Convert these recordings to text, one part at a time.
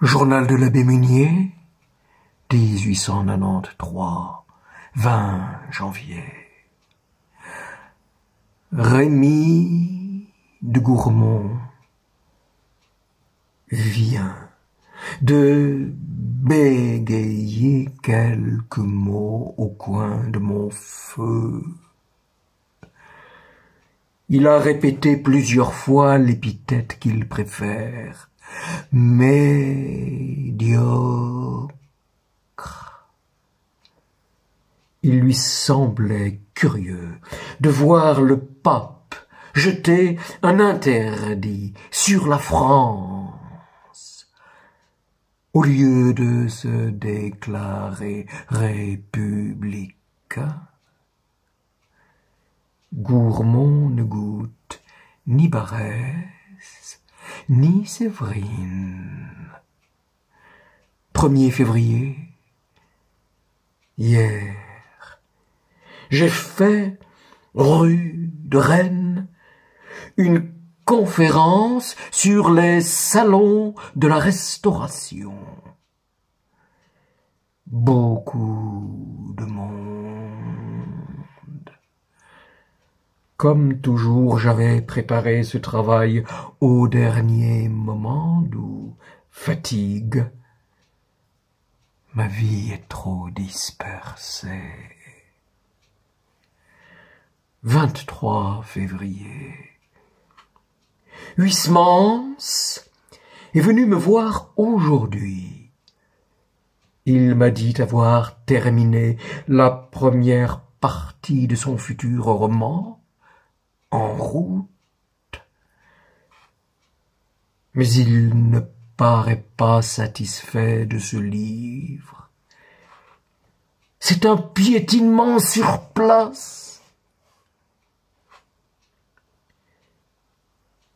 Journal de l'abbé Munier, 1893, 20 janvier. Rémy de Gourmont vient de bégayer quelques mots au coin de mon feu. Il a répété plusieurs fois l'épithète qu'il préfère, médiocre. Il lui semblait curieux de voir le pape jeter un interdit sur la France, au lieu de se déclarer républicain. Gourmont ne goûte ni Barès, ni Séverine. 1er février, hier, j'ai fait, rue de Rennes, une conférence sur les salons de la Restauration. Beaucoup de monde. Comme toujours, j'avais préparé ce travail au dernier moment, d'où fatigue. Ma vie est trop dispersée. 23 février. Huysmans est venu me voir aujourd'hui. Il m'a dit avoir terminé la première partie de son futur roman, En route. Mais il ne paraît pas satisfait de ce livre. C'est un piétinement sur place.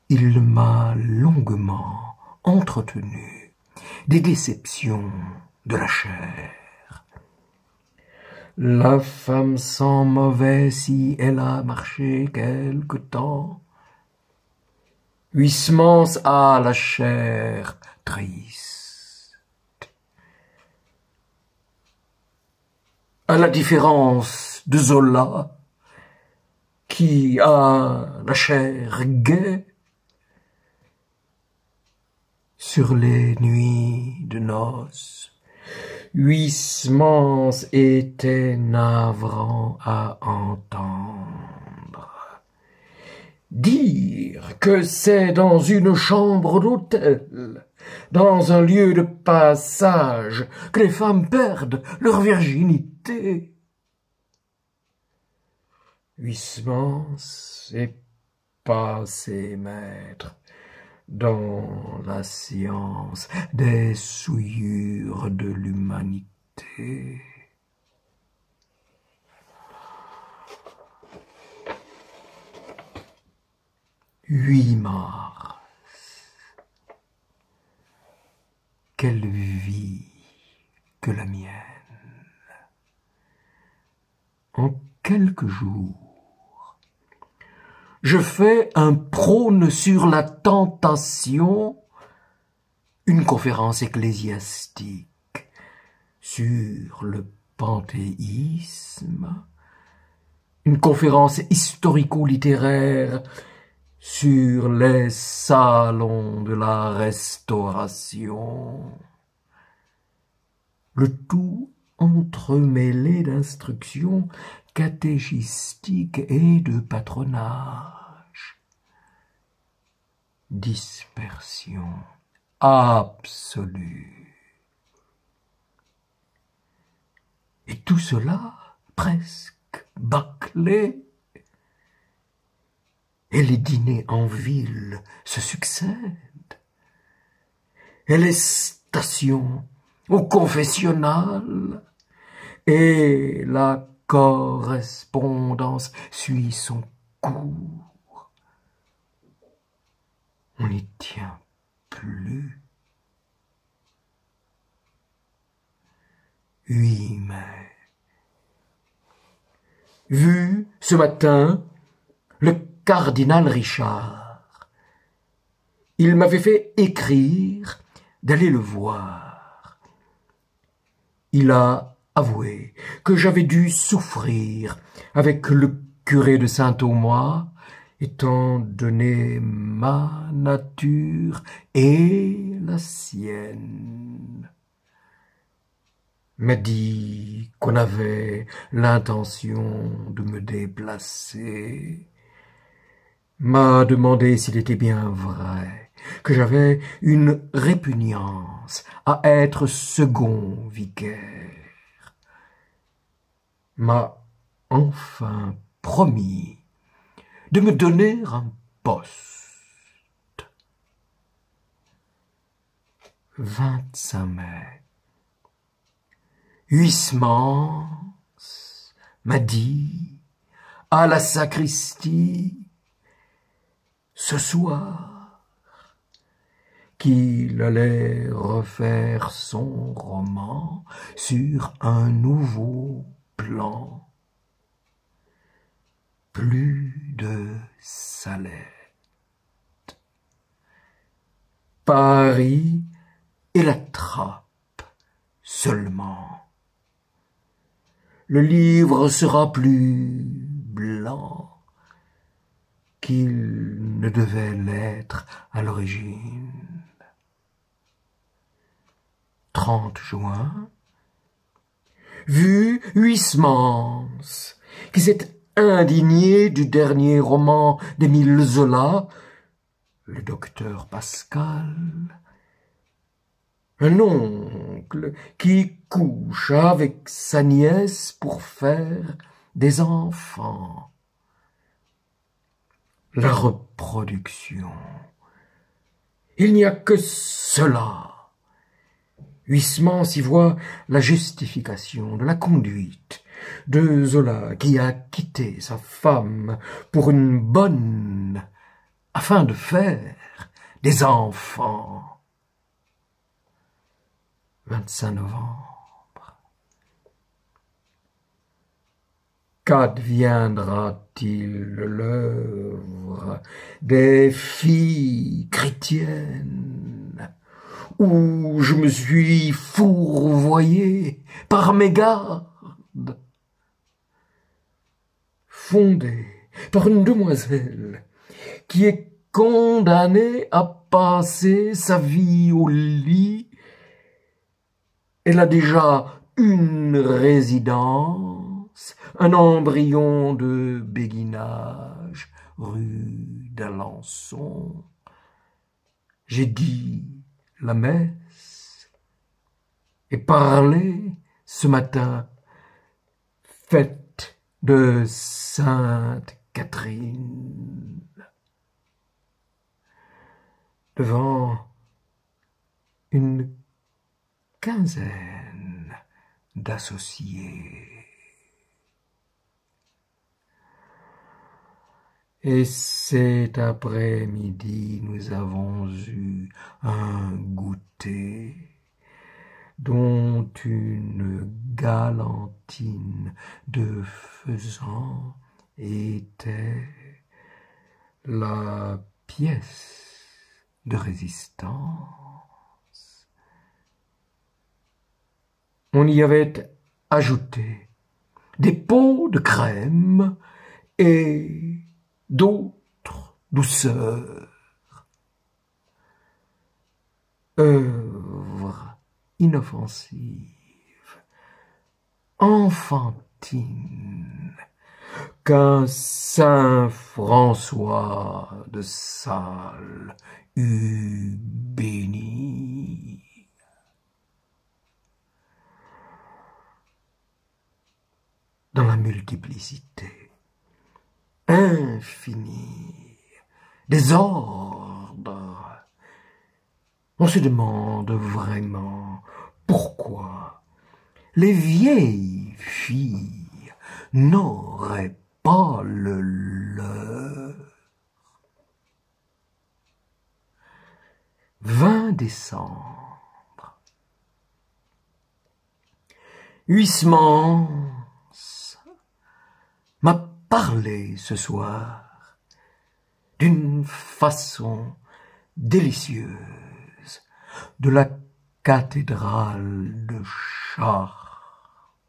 Il m'a longuement entretenu des déceptions de la chair. La femme sent mauvais si elle a marché quelque temps. Huysmans a la chair triste. À la différence de Zola, qui a la chair gaie, sur les nuits de noces, Huysmans était navrant à entendre. Dire que c'est dans une chambre d'hôtel, dans un lieu de passage, que les femmes perdent leur virginité. Huysmans est passé maître dans la science des souillures de l'humanité. « 8 mars. Quelle vie que la mienne. En quelques jours, je fais un prône sur la tentation, une conférence ecclésiastique sur le panthéisme, une conférence historico-littéraire sur les salons de la Restauration, le tout entremêlé d'instructions catéchistiques et de patronage. Dispersion absolue. Et tout cela presque bâclé. Et les dîners en ville se succèdent. Et les stations au confessionnal. Et la correspondance suit son cours. On n'y tient plus. 8 mai. Vu ce matin le cardinal Richard. Il m'avait fait écrire d'aller le voir. Il a avoué que j'avais dû souffrir avec le curé de Saint-Thomas, étant donné ma nature et la sienne. M'a dit qu'on avait l'intention de me déplacer, m'a demandé s'il était bien vrai que j'avais une répugnance à être second vicaire, m'a enfin promis de me donner un poste. 25 mai. Huysmans m'a dit à la sacristie ce soir qu'il allait refaire son roman sur un nouveau plan. Plus de Salette. Paris et la trappe seulement. Le livre sera plus blanc qu'il ne devait l'être à l'origine. 30 juin. Vu Huysmans, qui s'est indigné du dernier roman d'Émile Zola, le docteur Pascal, un oncle qui couche avec sa nièce pour faire des enfants. La reproduction. Il n'y a que cela. Huysmans y voit la justification de la conduite de Zola qui a quitté sa femme pour une bonne afin de faire des enfants. 25 novembre. Qu'adviendra-t-il de l'œuvre des filles chrétiennes où je me suis fourvoyé par mégarde, fondée par une demoiselle qui est condamnée à passer sa vie au lit? Elle a déjà une résidence, un embryon de béguinage rue d'Alençon. J'ai dit la messe et parlé ce matin, fête de Sainte Catherine. Devant une quinzaine d'associés. Et cet après-midi, nous avons eu un goûter dont une galantine de faisan était la pièce de résistance. On y avait ajouté des pots de crème et d'autres douceurs. Œuvre inoffensive, enfantine, qu'un saint François de Sales eût béni. Dans la multiplicité infinie des ordres, on se demande vraiment pourquoi les vieilles filles n'auraient pas le leur. 20 décembre. Huysmans m'a parlé ce soir d'une façon délicieuse de la cathédrale de Chartres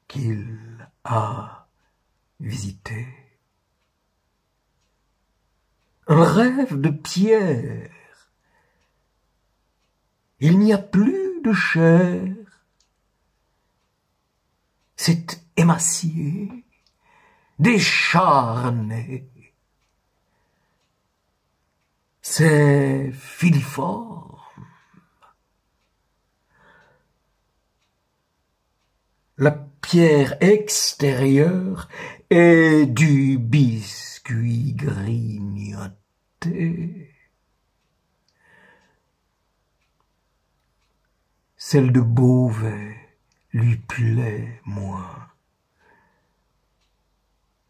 qu'il a visité. Un rêve de pierre. Il n'y a plus de chair. C'est émacié, décharné. C'est filiforme. La pierre extérieure est du biscuit grignoté. Celle de Beauvais lui plaît moins.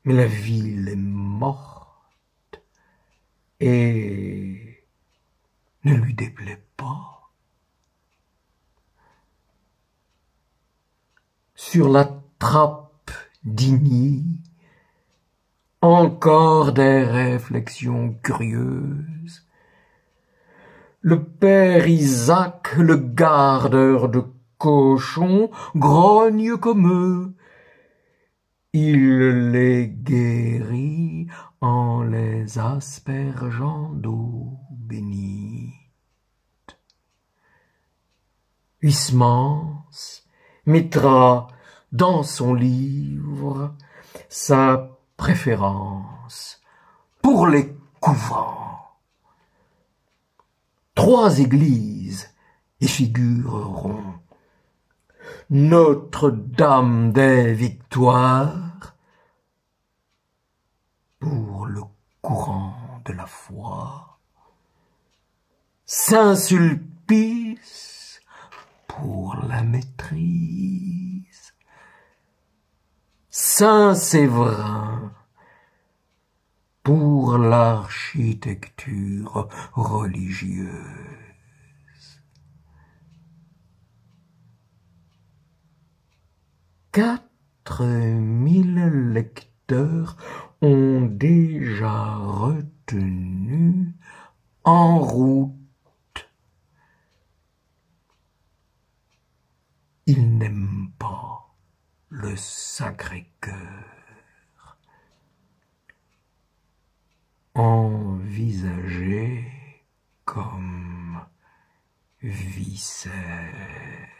Mais la ville est morte et ne lui déplaît pas. Sur la trappe d'Igny, encore des réflexions curieuses. Le père Isaac, le gardeur de cochons, grogne comme eux. Il les guérit en les aspergeant d'eau bénite. Huysmans mettra dans son livre sa préférence pour les couvents. 3 églises y figureront. Notre-Dame des Victoires pour le courant de la foi, Saint-Sulpice pour la maîtrise, Saint-Séverin pour l'architecture religieuse. 4000 lecteurs ont déjà retenu en route. Ils n'aiment pas le Sacré-Cœur. Envisagé comme viscère.